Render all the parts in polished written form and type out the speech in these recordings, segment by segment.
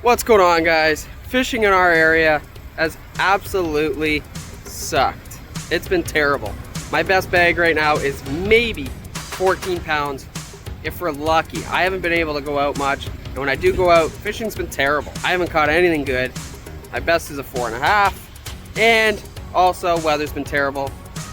What's going on, guys? Fishing in our area has absolutely sucked. It's been terrible. My best bag right now is maybe 14 pounds if we're lucky. I haven't been able to go out much, and when I do go out, fishing's been terrible. I haven't caught anything good. My best is a 4.5, and also weather's been terrible,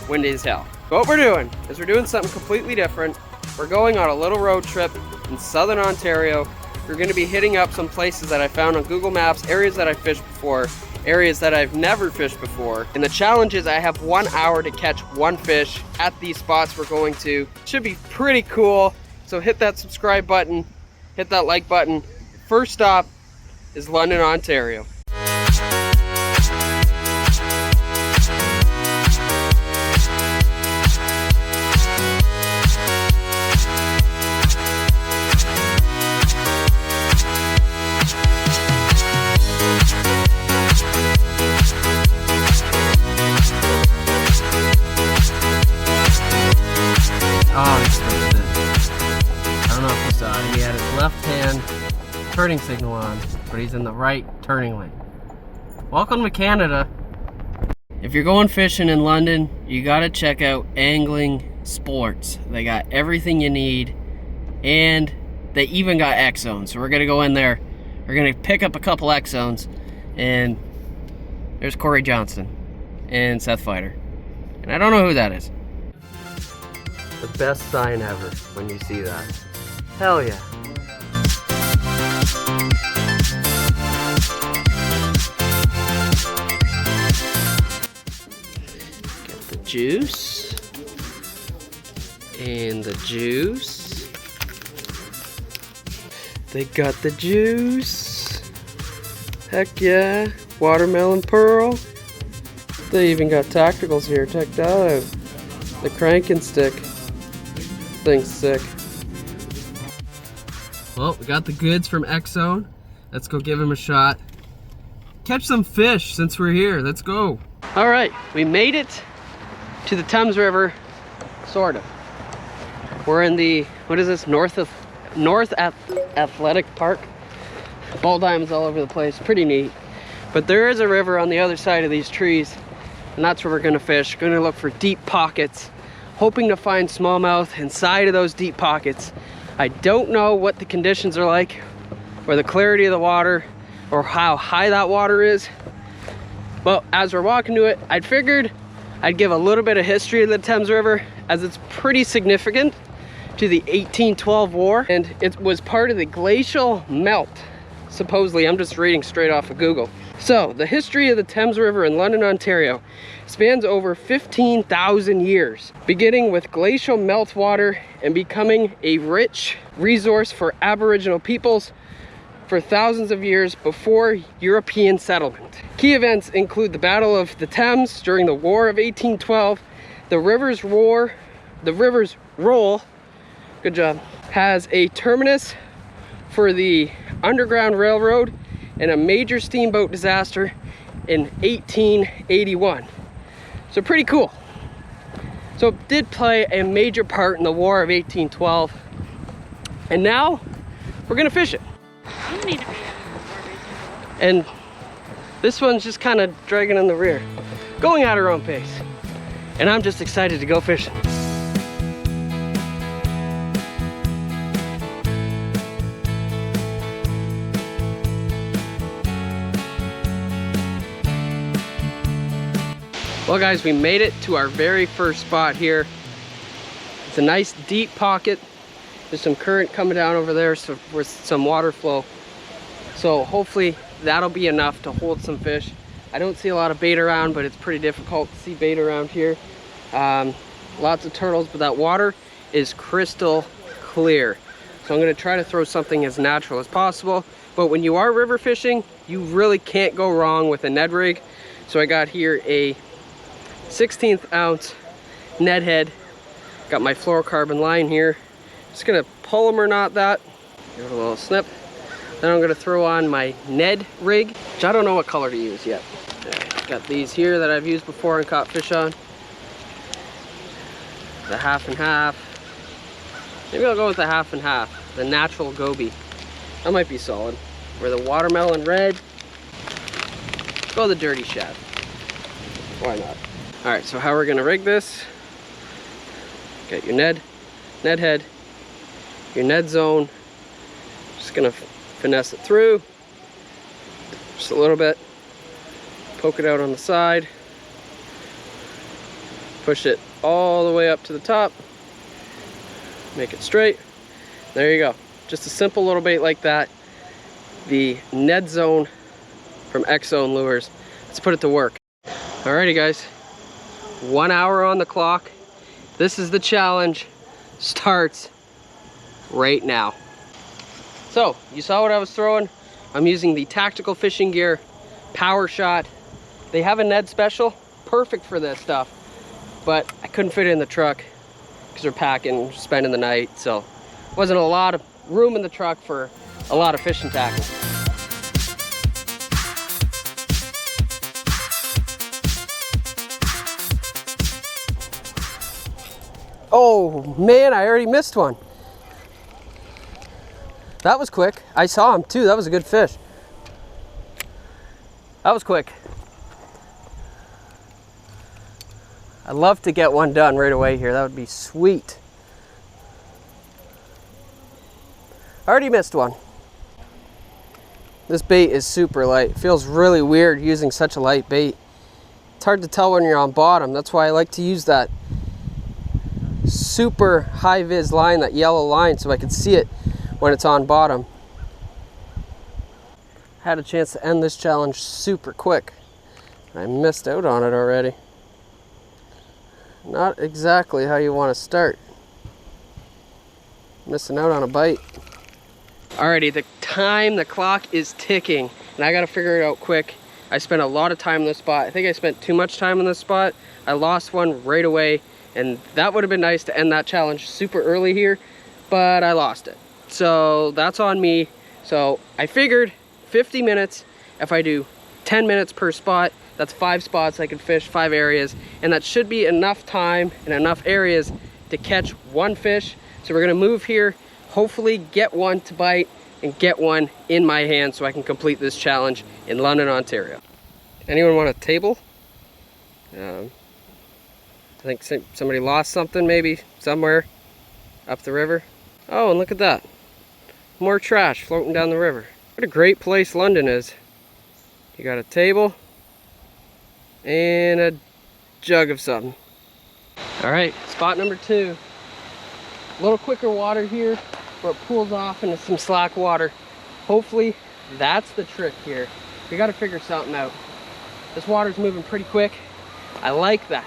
windy as hell. What we're doing is we're doing something completely different. We're going on a little road trip in southern Ontario. We're going to be hitting up some places that I found on Google Maps, areas that I fished before, areas that I've never fished before. And the challenge is I have 1 hour to catch one fish at these spots we're going to. Should be pretty cool. So hit that subscribe button, hit that like button. First stop is London, Ontario. He had his left hand turning signal on, but he's in the right turning lane. Welcome to Canada. If you're going fishing in London, you gotta check out Angling Sports. They got everything you need, and they even got Xzone. So we're gonna go in there, we're gonna pick up a couple Xzones, and there's Corey Johnston and Seth Fighter. And I don't know who that is. The best sign ever when you see that. Hell yeah. Get the juice. And the juice. They got the juice. Heck yeah. Watermelon pearl. They even got tacticals here. Check that out. The cranking stick. Thing's sick. Well, we got the goods from Xzone. Let's go give him a shot. Catch some fish since we're here. Let's go. All right, we made it to the Thames River, sort of. We're in the, what is this, North Athletic Park. Ball diamonds all over the place, pretty neat. But there is a river on the other side of these trees, and that's where we're gonna fish. Gonna look for deep pockets, hoping to find smallmouth inside of those deep pockets. I don't know what the conditions are like, or the clarity of the water, or how high that water is. But as we're walking to it, I figured I'd give a little bit of history of the Thames River, as it's pretty significant to the 1812 war, and it was part of the glacial melt. Supposedly, I'm just reading straight off of Google. So, the history of the Thames River in London, Ontario spans over 15,000 years, beginning with glacial meltwater and becoming a rich resource for Aboriginal peoples for thousands of years before European settlement. Key events include the Battle of the Thames during the War of 1812, the river's roll, good job, has a terminus for the Underground Railroad, and a major steamboat disaster in 1881. So pretty cool. So it did play a major part in the War of 1812. And now we're gonna fish it. You need to be and this one's just kind of dragging in the rear, going at her own pace. And I'm just excited to go fishing. Well guys, we made it to our very first spot here. It's a nice deep pocket. There's some current coming down over there with some water flow. So hopefully that'll be enough to hold some fish. I don't see a lot of bait around, but it's pretty difficult to see bait around here. Lots of turtles, but that water is crystal clear. So I'm gonna try to throw something as natural as possible. But when you are river fishing, you really can't go wrong with a Ned rig. So I got here a 16th ounce Ned head. Got my fluorocarbon line here. Just gonna polymer knot that, give it a little snip. Then I'm gonna throw on my Ned rig, which I don't know what color to use yet. Got these here that I've used before and caught fish on. The half and half. Maybe I'll go with the half and half, the natural goby. That might be solid. We're the watermelon red. Go the dirty shad. Why not? All right, so how we're gonna rig this? Get your Ned head, your Ned zone. Just gonna finesse it through. Just a little bit. Poke it out on the side. Push it all the way up to the top. Make it straight. There you go. Just a simple little bait like that. The Ned zone from Xzone Lures. Let's put it to work. Alrighty guys, 1 hour on the clock. This is the challenge. Starts right now. So, you saw what I was throwing. I'm using the Tactical Fishing Gear Power Shot. They have a Ned special, perfect for this stuff. But I couldn't fit it in the truck because we're packing, spending the night. So, wasn't a lot of room in the truck for a lot of fishing tackle. Oh man, I already missed one. That was quick. I saw him too. That was a good fish. That was quick. I'd love to get one done right away here. That would be sweet. I already missed one. This bait is super light. It feels really weird using such a light bait. It's hard to tell when you're on bottom. That's why I like to use that super high vis line, that yellow line, so I can see it when it's on bottom. Had a chance to end this challenge super quick. I missed out on it already. Not exactly how you want to start. Missing out on a bite. Alrighty, the clock is ticking, and I gotta figure it out quick. I spent a lot of time in this spot. I think I spent too much time in this spot. I lost one right away, and that would have been nice to end that challenge super early here, but I lost it. So that's on me. So I figured 50 minutes, if I do 10 minutes per spot, that's 5 spots I can fish, 5 areas, and that should be enough time and enough areas to catch one fish. So we're gonna move here, hopefully get one to bite and get one in my hand so I can complete this challenge in London, Ontario. Anyone want a table? I think somebody lost something maybe somewhere up the river. Oh, and look at that. More trash floating down the river. What a great place London is. You got a table and a jug of something. All right, spot number 2. A little quicker water here where it pools off into some slack water. Hopefully that's the trick here. We got to figure something out. This water's moving pretty quick. I like that.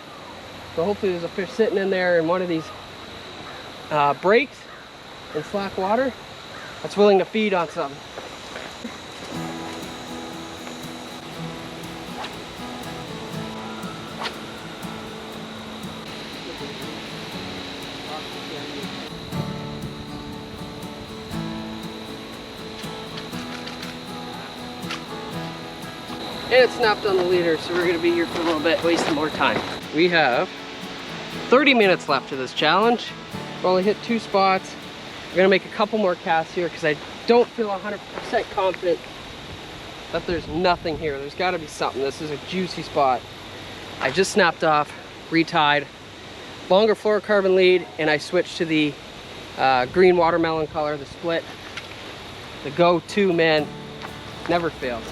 So hopefully there's a fish sitting in there in one of these breaks in slack water that's willing to feed on something. And it snapped on the leader, so we're gonna be here for a little bit, wasting more time. We have 30 minutes left of this challenge. We've only hit 2 spots. We're gonna make a couple more casts here because I don't feel 100% confident that there's nothing here. There's gotta be something. This is a juicy spot. I just snapped off, retied, longer fluorocarbon lead, and I switched to the green watermelon color, the split. The go-to, man, never fails.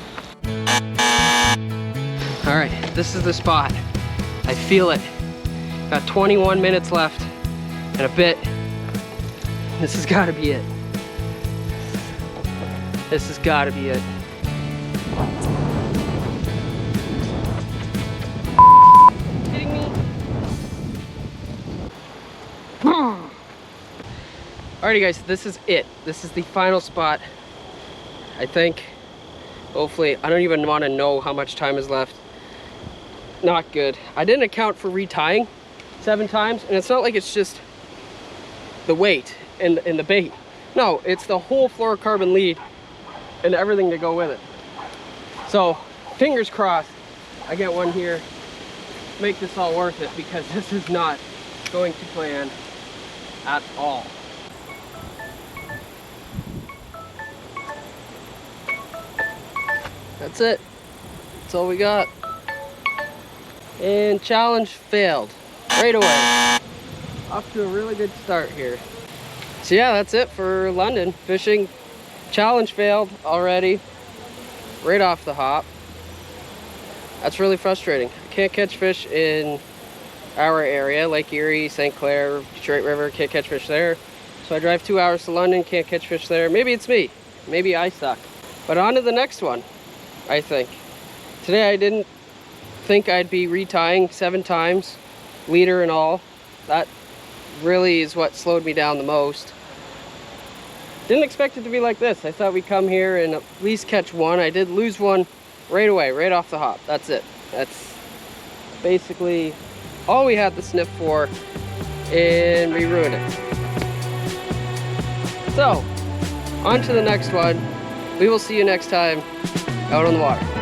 All right, this is the spot. I feel it. Got 21 minutes left and a bit. This has got to be it. This has got to be it. Kidding me? Alrighty guys, this is it. This is the final spot, I think. Hopefully, I don't even want to know how much time is left. Not good. I didn't account for retying 7 times, and it's not like it's just the weight and the bait. No, it's the whole fluorocarbon lead and everything to go with it. So, fingers crossed, I get one here. Make this all worth it, because this is not going to plan at all. That's it. That's all we got. And challenge failed right away. Off to a really good start here. So yeah, that's it for London. Fishing challenge failed already, right off the hop. That's really frustrating. I can't catch fish in our area, Lake Erie, St. Clair, Detroit River, can't catch fish there. So I drive 2 hours to London, can't catch fish there. Maybe it's me, maybe I suck. But on to the next one, I think. Today I didn't think I'd be retying 7 times, leader and all. That really is what slowed me down the most. Didn't expect it to be like this. I thought we'd come here and at least catch one. I did lose one right away, right off the hop. That's it. That's basically all we had to sniff for, and we ruined it. So, on to the next one. We will see you next time out on the water.